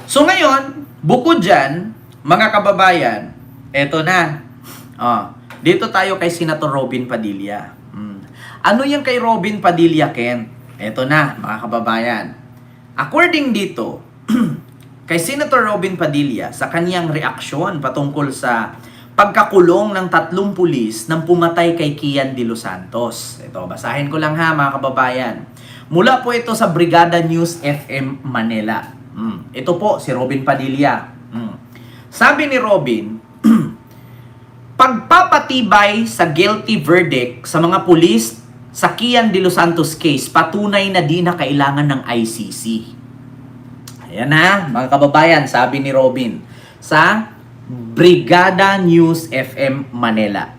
So ngayon, bukod dyan, mga kababayan, eto na. Dito tayo kay Senator Robin Padilla. Ano yung kay Robin Padilla, Ken? Eto na, mga kababayan. According dito, kay Senator Robin Padilla, sa kaniyang reaksyon patungkol sa pagkakulong ng 3 pulis nang pumatay kay Kian de los Santos. Ito, basahin ko lang ha, mga kababayan. Mula po ito sa Brigada News FM Manila. Ito po si Robin Padilla. Sabi ni Robin, pagpapatibay sa guilty verdict sa mga pulis sa Kian de los Santos case, patunay na di na kailangan ng ICC. Ayan na, mga kababayan, sabi ni Robin sa Brigada News FM Manila.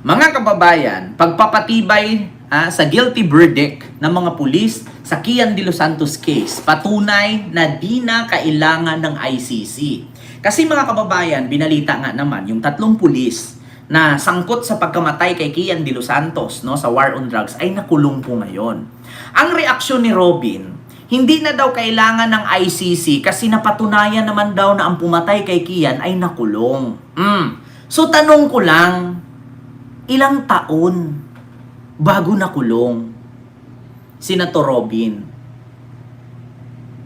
Mga kababayan, pagpapatibay sa guilty verdict ng mga pulis sa Kian de los Santos case, patunay na di na kailangan ng ICC. Kasi mga kababayan, binalita nga naman yung 3 pulis na sangkot sa pagkamatay kay Kian de los Santos, no, sa war on drugs ay nakulong po ngayon. Ang reaksyon ni Robin, hindi na daw kailangan ng ICC kasi napatunayan naman daw na ang pumatay kay Kian ay nakulong. So tanong ko lang, ilang taon bago nakulong Senator Robin?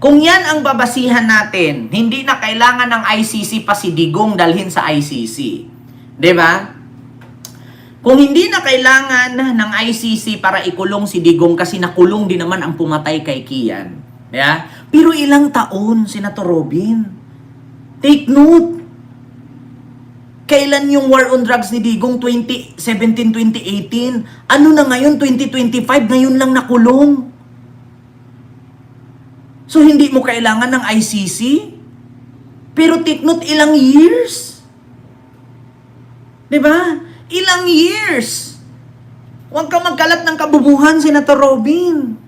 Kung yan ang babasihan natin, hindi na kailangan ng ICC pa si Digong dalhin sa ICC. 'Di ba? Kung hindi na kailangan ng ICC para ikulong si Digong kasi nakulong din naman ang pumatay kay Kian. Yeah? Pero ilang taon, Senator Robin? Take note. Kailan yung war on drugs ni Digong? 2017-2018. Ano na ngayon? 2025? Ngayon lang nakulong. So, hindi mo kailangan ng ICC? Pero take note, ilang years? 'Di ba? Ilang years? Huwag ka magkalat ng kabubuhan, Senator Robin.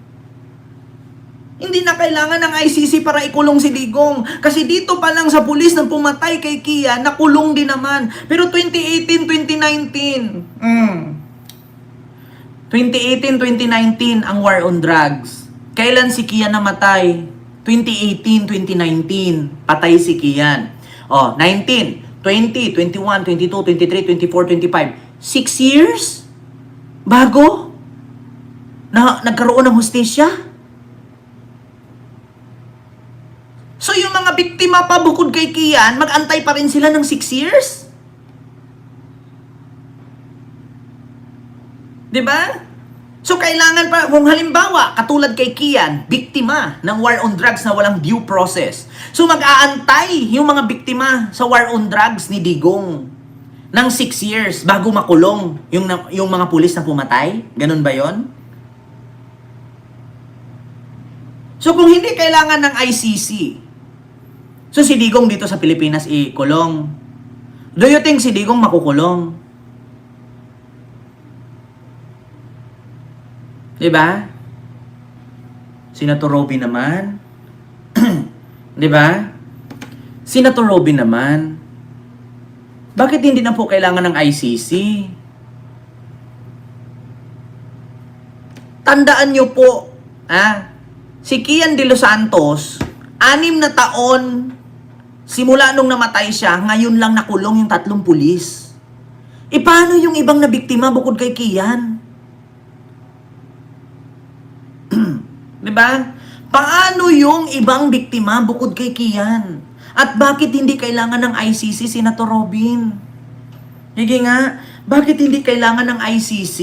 Hindi na kailangan ng ICC para ikulong si Digong. Kasi dito pa lang sa pulis na pumatay kay Kian, nakulong din naman. Pero 2018-2019, 2018-2019 ang war on drugs. Kailan si Kian namatay? 2018-2019, patay si Kian. 19, 20, 21, 22, 23, 24, 25. 6 years? Bago? Nagkaroon ng hustisya? So yung mga biktima pa bukod kay Kian, mag-antay pa rin sila ng 6 years? Diba? So kailangan pa, kung halimbawa, katulad kay Kian, biktima ng war on drugs na walang due process. So mag-aantay yung mga biktima sa war on drugs ni Digong ng 6 years bago makulong yung mga pulis na pumatay? Ganun ba yon? So kung hindi kailangan ng ICC, so si Digong dito sa Pilipinas ikulong, do you think si Digong makukulong? Diba? Senator Robin naman. Diba? Senator Robin naman. Bakit hindi na po kailangan ng ICC? Tandaan nyo po, si Kian de los Santos, 6 na taon, simula nung namatay siya, ngayon lang nakulong yung 3 pulis. Paano yung ibang na biktima bukod kay Kian? Diba? Paano yung ibang biktima bukod kay Kian? At bakit hindi kailangan ng ICC, Senator Robin? Sige nga, bakit hindi kailangan ng ICC?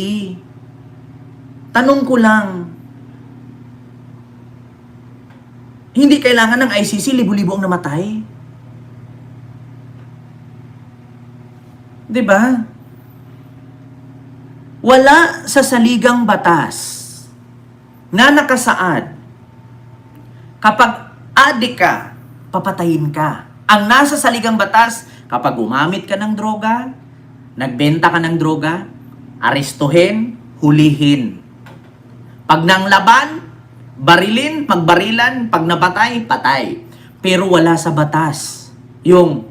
Tanong ko lang. Hindi kailangan ng ICC, libo-libo ang namatay? Diba? Wala sa saligang batas na nakasaad, kapag adik ka, papatayin ka. Ang nasa saligang batas, kapag gumamit ka ng droga, nagbenta ka ng droga, arestuhin, hulihin. Pag nang laban, barilin, magbarilan, pag napatay, patay. Pero wala sa batas yung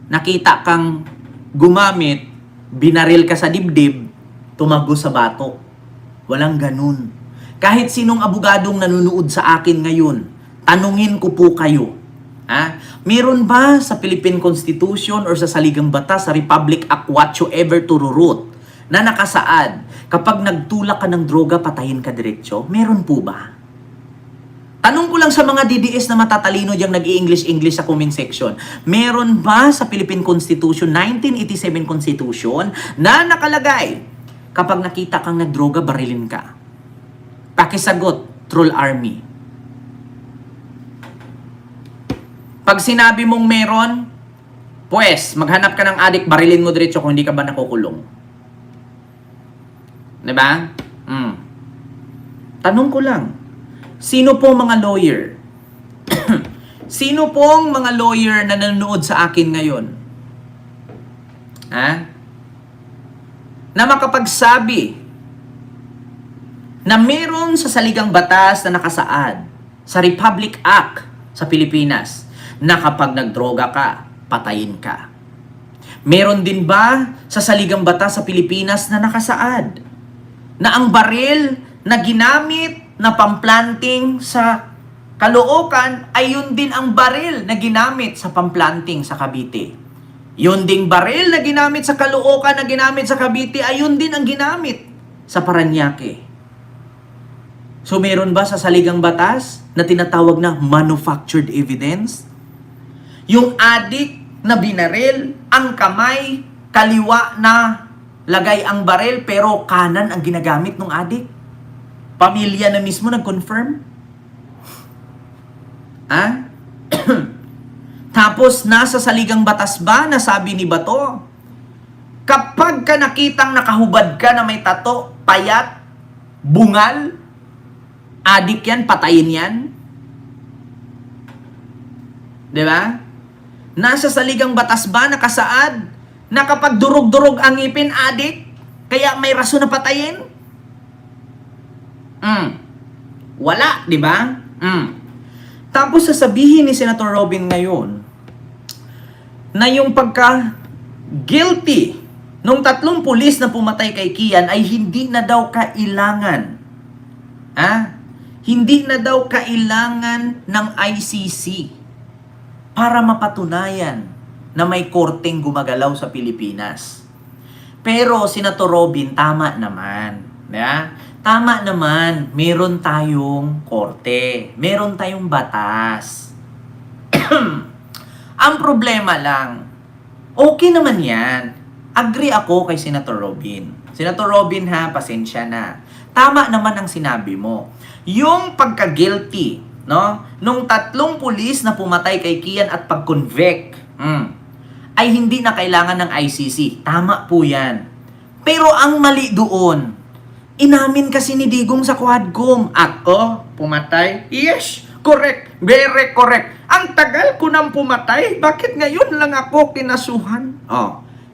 nakita kang gumamit, binaril ka sa dibdib, tumago sa bato. Walang ganun. Kahit sinong abogadong nanunood sa akin ngayon, Tanungin ko po kayo, meron ba sa Philippine Constitution or sa Saligang Batas, sa Republic Act whatsoever to rurut, na nakasaad, kapag nagtulak ka ng droga, patayin ka diretsyo? Meron po ba? Tanong ko lang sa mga DDS na matatalino diyang nag-i-English sa comment section. Meron ba sa Philippine Constitution, 1987 Constitution, na nakalagay, kapag nakita kang nagdroga, barilin ka? Pakisagot, Troll Army. Pag sinabi mong meron, pues, maghanap ka ng adik, barilin mo diretso kung hindi ka ba nakukulong. Diba? Tanong ko lang, sino pong mga lawyer? Sino pong mga lawyer na nanonood sa akin ngayon? Na makapagsabi na meron sa Saligang Batas na nakasaad sa Republic Act sa Pilipinas na kapag nagdroga ka, patayin ka. Meron din ba sa Saligang Batas sa Pilipinas na nakasaad na ang baril na ginamit na pamplanting sa Caloocan ay yun din ang baril na ginamit sa pamplanting sa Cavite? Yun ding baril na ginamit sa Caloocan na ginamit sa Cavite ay yun din ang ginamit sa Parañaque. So meron ba sa Saligang Batas na tinatawag na manufactured evidence? Yung adik na binaril, ang kamay, kaliwa na lagay ang baril, pero kanan ang ginagamit ng adik. Pamilya na mismo nag-confirm. Tapos, nasa Saligang Batas ba na sabi ni Bato, kapag ka nakitang nakahubad ka na may tato, payat, bungal, adik yan, patayin yan? Diba? Nasa Saligang Batas ba nakasaad na kapag durog-durog ang ngipin, adik, kaya may rason na patayin? Wala, di ba? Tapos sasabihin ni Senator Robin ngayon na yung pagka-guilty nung 3 pulis na pumatay kay Kian ay hindi na daw kailangan. Hindi na daw kailangan ng ICC para mapatunayan na may korteng gumagalaw sa Pilipinas. Pero, Senator Robin, tama naman. Tama naman, meron tayong korte, meron tayong batas. Ang problema lang, okay naman yan. Agree ako kay Senator Robin. Senator Robin pasensya na. Tama naman ang sinabi mo. Yung pagka-guilty, nung 3 pulis na pumatay kay Kian at pag-convict, ay hindi na kailangan ng ICC. Tama po yan. Pero ang mali doon, inamin kasi ni Digong sa Quadcom, ako pumatay? Yes, correct. Very correct. Ang tagal ko nang pumatay, bakit ngayon lang ako kinasuhan?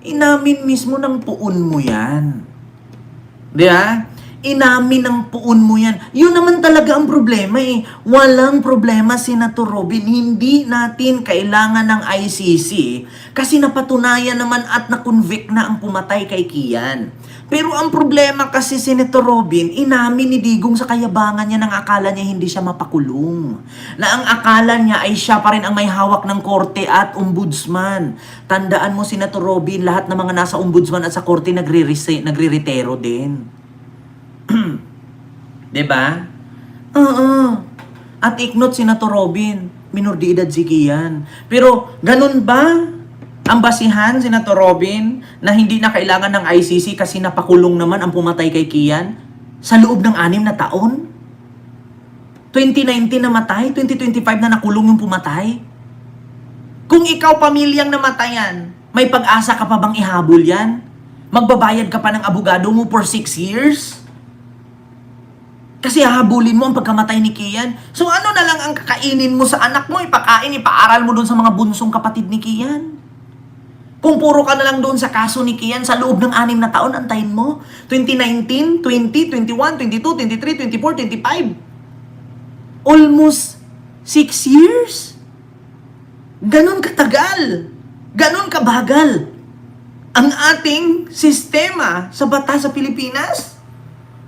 Inamin mismo ng puon mo yan. Di ba? Inamin ng puon mo yan. Yun naman talaga ang problema eh. Walang problema, Senator Robin. Hindi natin kailangan ng ICC kasi napatunayan naman at na-convict na ang pumatay kay Kian. Pero ang problema kasi, Senator Robin, inamin ni Digong sa kayabangan niya nang akala niya hindi siya mapakulong. Na ang akala niya ay siya pa rin ang may hawak ng korte at ombudsman. Tandaan mo, Senator Robin, lahat ng mga nasa ombudsman at sa korte nagre-retero din. Diba? At iknot, Senator Robin, minor de edad si Kian. Pero, ganun ba ang basihan, Senator Robin, na hindi na kailangan ng ICC kasi napakulong naman ang pumatay kay Kian sa loob ng 6 na taon? 2019 namatay, 2025 na nakulong yung pumatay? Kung ikaw pamilyang namatayan, may pag-asa ka pa bang ihabol yan? Magbabayad ka pa ng abogado mo for 6 years? Kasi hahabulin mo ang pagkamatay ni Kian. So ano na lang ang kakainin mo sa anak mo? Ipakain, ipaaral mo doon sa mga bunsong kapatid ni Kian. Kung puro ka na lang doon sa kaso ni Kian sa loob ng 6 na taon, antayin mo. 2019, 20, 21, 22, 23, 24, 25. Almost 6 years. Ganon katagal. Ganon kabagal ang ating sistema sa batas sa Pilipinas.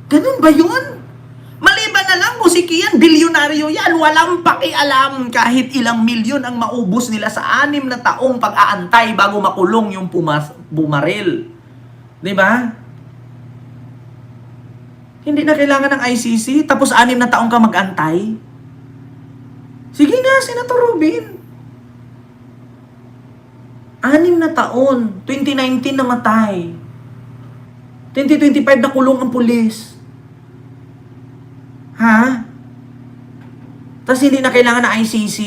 Ganon ba yun? Maliban na lang kung si Kian, bilyonaryo yan. Walang pakialam kahit ilang milyon ang maubos nila sa 6 na taong pag-aantay bago makulong yung bumaril. Di ba? Hindi na kailangan ng ICC, tapos 6 na taong ka mag-antay. Sige nga, Senator Robin. 6 na taon, 2019 namatay. 2025 na kulong ang pulis. Ha? Tapos hindi na kailangan ng ICC?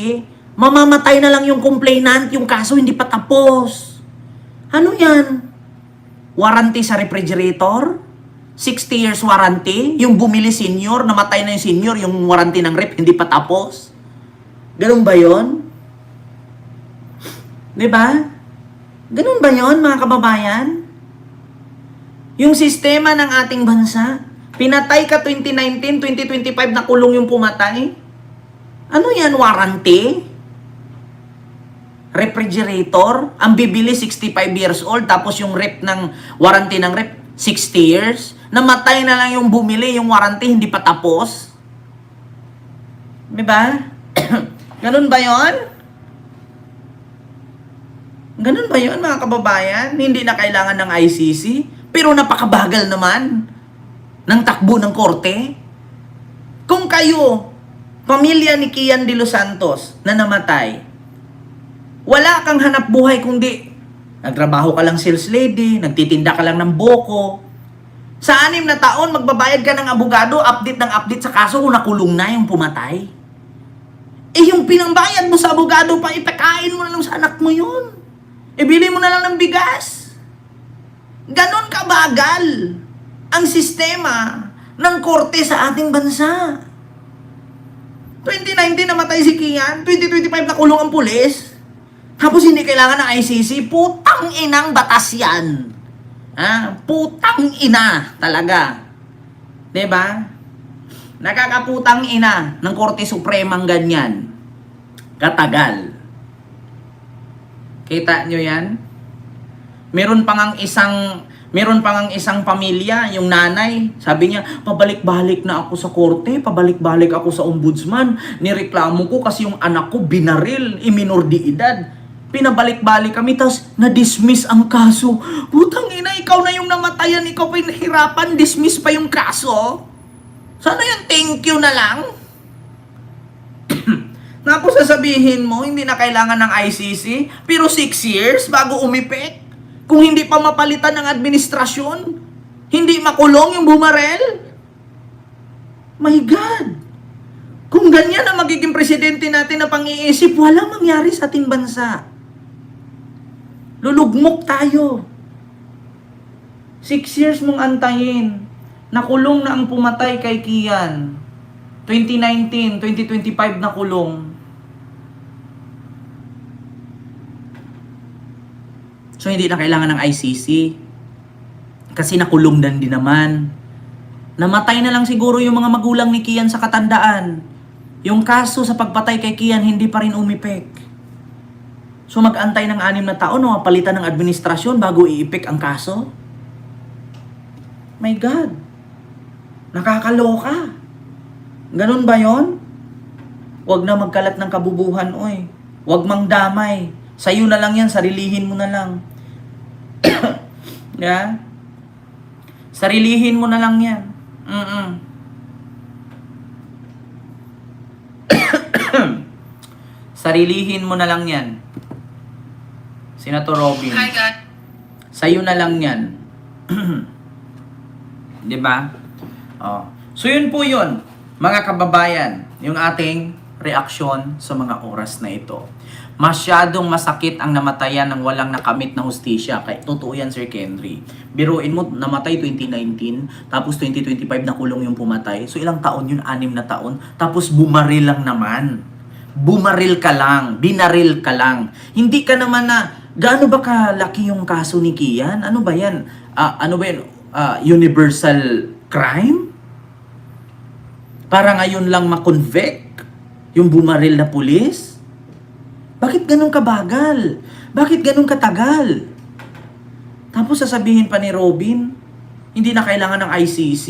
Mamamatay na lang yung complainant, yung kaso hindi pa tapos. Ano yan? Warranty sa refrigerator? 60 years warranty? Yung bumili senior, namatay na yung senior, yung warranty ng rep hindi pa tapos? Ganun ba yon? Diba? Ganun ba yon, mga kababayan? Yung sistema ng ating bansa, pinatay ka 2019, 2025 na kulong yung pumatay. Ano yan, warranty? Refrigerator? Ang bibili 65 years old, tapos yung rep ng warranty ng rep 60 years? Namatay na lang yung bumili, yung warranty hindi pa tapos? Diba? Ganun ba yon? Ganun ba yon, mga kababayan? Hindi na kailangan ng ICC? Pero napakabagal naman ng takbo ng korte. Kung kayo, pamilya ni Kian de los Santos na namatay, wala kang hanap buhay kundi nagtrabaho ka lang sales lady, nagtitinda ka lang ng boko. Sa 6 na taon, magbabayad ka ng abogado, update ng update sa kaso kung nakulong na yung pumatay. Eh yung pinangbayad mo sa abogado pa, ipakain mo na lang sa anak mo yun. Ibili mo na lang ng bigas. Ganon kabagal ang sistema ng korte sa ating bansa. 2019 namatay si Kian, 2025 na kulong ang pulis. Tapos hindi kailangan ng ICC, putang inang batas yan. Putang ina talaga. 'Di ba? Nakakaputang ina ng Korte Supremang ganyan. Katagal. Kita nyo yan? Meron pang ang isang pamilya, yung nanay, sabi niya, pabalik-balik na ako sa korte, pabalik-balik ako sa ombudsman, nireklamo ko kasi yung anak ko binaril, minor de edad. Pinabalik-balik kami, tapos na-dismiss ang kaso. Putang ina, ikaw na yung namatayan, ikaw pa yung nahirapan, dismiss pa yung kaso. Sana yung thank you na lang? Tapos sasabihin mo, hindi na kailangan ng ICC, pero 6 years bago umipik? Kung hindi pa mapalitan ng administrasyon, hindi makulong yung bumarel? My God! Kung ganyan ang magiging presidente natin na pang-iisip, walang mangyari sa ating bansa. Lulugmok tayo. 6 years mong antayin. Nakulong na ang pumatay kay Kian. 2019, 2025 na kulong. So, hindi na kailangan ng ICC. Kasi nakulong din naman. Namatay na lang siguro yung mga magulang ni Kian sa katandaan. Yung kaso sa pagpatay kay Kian, hindi pa rin umipik. So, mag-antay ng 6 na taon o mapalitan ng administrasyon bago iipik ang kaso? My God! Nakakaloka! Ganun ba yon? Huwag na magkalat ng kabubuhan, oy. Huwag mang damay. Sa'yo na lang yan, sarilihin mo na lang. Yeah? Sarilihin mo na lang yan. Sarilihin mo na lang yan. Senator Robin. Hi, God. Sa'yo na lang yan. Diba? Oh. So yun po yun, mga kababayan, yung ating reaksyon sa mga oras na ito. Masyadong masakit ang namatayan ng walang nakamit na hustisya. Totoo yan, Sir Kenry. Biruin mo, namatay 2019, tapos 2025 na kulong yung pumatay. So ilang taon yun? 6 na taon. Tapos bumaril lang naman. Bumaril ka lang. Binaril ka lang. Hindi ka naman na, gaano ba kalaki yung kaso ni Kian? Ano ba yan? Ano ba yan? Universal crime? Para ngayon lang makonvict yung bumaril na pulis? Bakit ganun kabagal? Bakit ganun katagal? Tapos sasabihin pa ni Robin, hindi na kailangan ng ICC?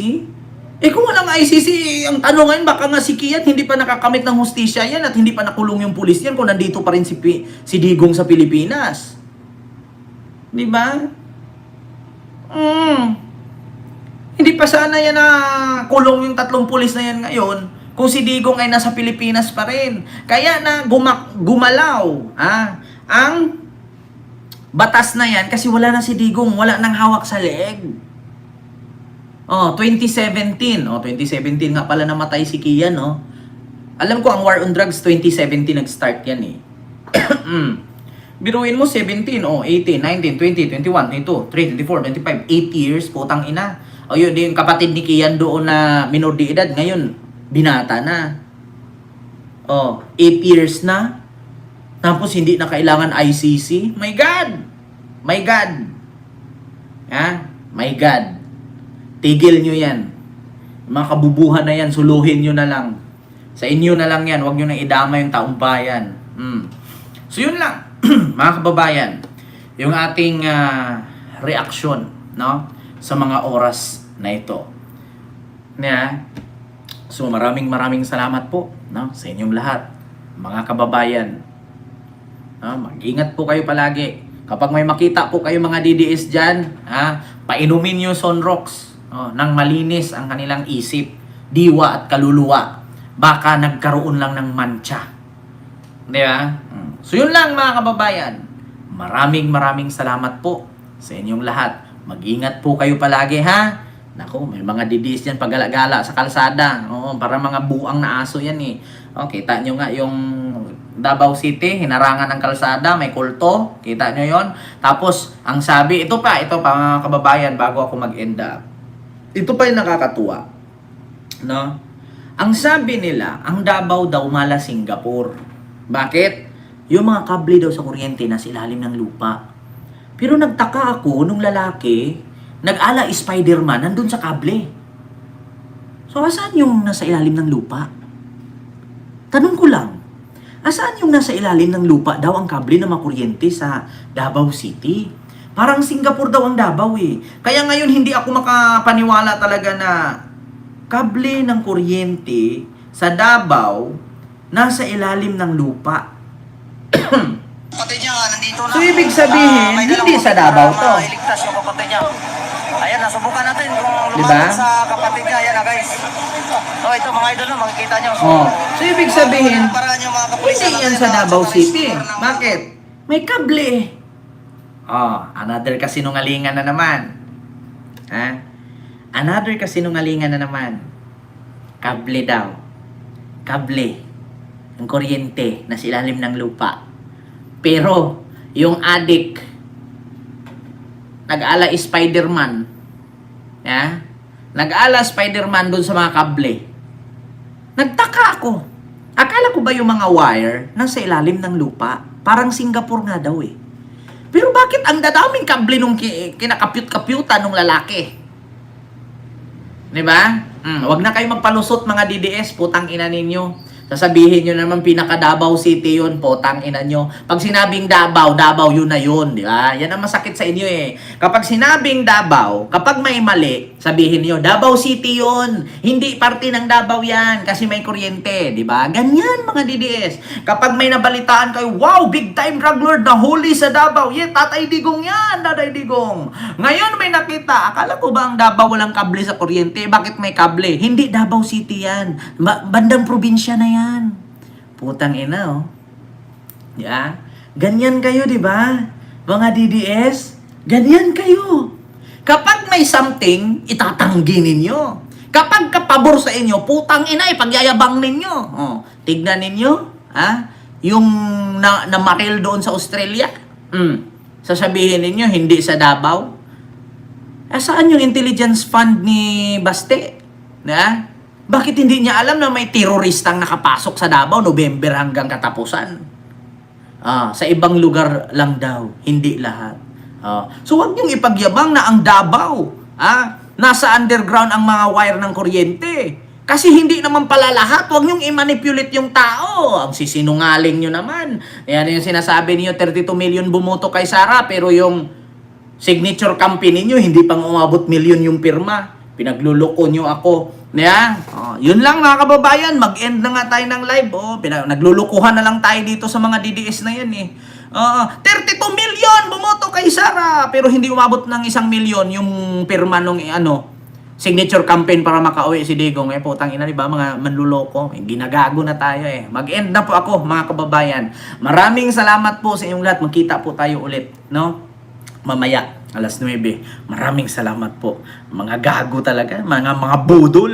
Kung walang ICC, ang tanong ngayon, baka nga si Kian hindi pa nakakamit ng hustisya yan at hindi pa nakulong yung pulis yan kung nandito pa rin si Digong sa Pilipinas. Di ba? Hindi pa sana yan na kulong yung 3 pulis na yan ngayon kung si Digong ay nasa Pilipinas pa rin. Kaya na gumalaw ang batas na yan kasi wala na si Digong, wala nang hawak sa leeg. 2017. 2017 nga pala namatay si Kian, no? Alam ko ang war on drugs 2017 nag-start yan eh. Biruin mo 17, 18, 19, 20, 21, 22, 23, 24, 25, 8 years, putang ina. Yun, yung kapatid ni Kian doon na minor de edad, ngayon binata na. 8 years na. Tapos hindi na kailangan ICC. My God. My God. My God. Tigil nyo yan. Mga kabubuhan na yan, suluhin nyo na lang. Sa inyo na lang yan, huwag nyo na idama yung taong bayan. So yun lang, mga kababayan, yung ating reaksyon, no, sa mga oras na ito. So maraming salamat po, no, sa inyong lahat, mga kababayan. Mag-ingat po kayo palagi. Kapag may makita po kayo mga DDS dyan, painumin nyo Sonrox. Nang malinis ang kanilang isip, diwa at kaluluwa. Baka nagkaroon lang ng mancha. Di ba? So yun lang mga kababayan. Maraming salamat po sa inyong lahat. Mag-ingat po kayo palagi, ha? Naku, may mga DDS dyan pagala-gala sa kalsada. Para mga buang na aso yan eh. Kita nyo nga yung Davao City, hinarangan ng kalsada, may kulto. Kita nyo yon. Tapos, ang sabi, ito pa mga kababayan, bago ako mag-end up. Ito pa yung nakakatuwa. No? Ang sabi nila, ang Davao daw mala Singapore. Bakit? Yung mga kable daw sa kuryente nasa ilalim ng lupa. Pero nagtaka ako nung lalaki, nag-ala Spider-Man nandun sa kable. So, asaan yung nasa ilalim ng lupa? Tanong ko lang, asaan yung nasa ilalim ng lupa daw ang kable na makuryente sa Davao City? Parang Singapore daw ang Davao eh. Kaya ngayon hindi ako makapaniwala talaga na kable ng kuryente sa Davao nasa ilalim ng lupa. Kapatid niya, nandito na. So ibig sabihin, hindi sa Davao to. Iligtas yung kapatid niya. Ayan, nasubukan natin kung Diba? lumabas sa kapatid niya. Ayan na guys. Ito mga idol na, makikita niyo. So ibig sabihin, paraan yung mga kapulisan hindi yan natin sa na Davao sa City. store ng- Bakit? May kable. Another kasinungalingan na naman. Another kasinungalingan na naman. Kable daw. Kable. Ang kuryente na sa ilalim ng lupa. Pero, yung adik, nag-ala Spider-Man. Nag-ala Spider-Man dun sa mga kable. Nagtaka ako. Akala ko ba yung mga wire nasa ilalim ng lupa? Parang Singapore nga daw eh. Pero bakit ang dadaming kable nung kinakapyut-kapyutan nung lalaki? Diba? Wag na kayo magpalusot mga DDS, putang ina ninyo. Sasabihin nyo naman pinaka-Davao City yun, potang ina nyo. Pag sinabing Davao, yun na yun, di ba? Yan ang masakit sa inyo eh. Kapag sinabing Davao, kapag may mali, sabihin nyo, Davao City yun. Hindi parte ng Davao yan kasi may kuryente, di ba? Ganyan mga DDS. Kapag may nabalitaan kayo, wow, big time drug lord na huli sa Davao. Tatay Digong yan, Tatay Digong. Ngayon may nakita, akala ko ba ang Davao walang kable sa kuryente? Bakit may kable? Hindi Davao City yan. Bandang probinsya na yan. Putang ina, Ganyan kayo, di ba? Mga DDS, ganyan kayo. Kapag may something, itatanggi ninyo. Kapag kapabor sa inyo, putang ina, ipagyayabang ninyo. Tignan ninyo, yung namaril doon sa Australia. Sasabihin ninyo, hindi sa Davao. Saan yung intelligence fund ni Baste? Bakit hindi niya alam na may teroristang nakapasok sa Davao November hanggang katapusan? Sa ibang lugar lang daw, hindi lahat. So wag niyong ipagyabang na ang Davao, nasa underground ang mga wire ng kuryente. Kasi hindi naman pala lahat, wag niyong i-manipulate yung tao. Ang sisinungaling niyo naman. Yan yung sinasabi niyo, 32 million bumoto kay Sara, pero yung signature company niyo, hindi pang umabot million yung pirma. Pinagluloko niyo ako. Yeah? Oh, yun lang mga kababayan, mag-end na nga tayo ng live. Oh, naglulukuhan na lang tayo dito sa mga DDS na yan eh. 32 million bumoto kay Sara pero hindi umabot ng 1 milyon yung pirma nung signature campaign para makauwi si Digong. Putang ina, di ba mga manluloko? Ginagago na tayo eh. Mag-end na po ako mga kababayan. Maraming salamat po sa inyong lahat. Magkita po tayo ulit, no? Mamaya, alas 9. Maraming salamat po. Mga gago talaga. Mga budol.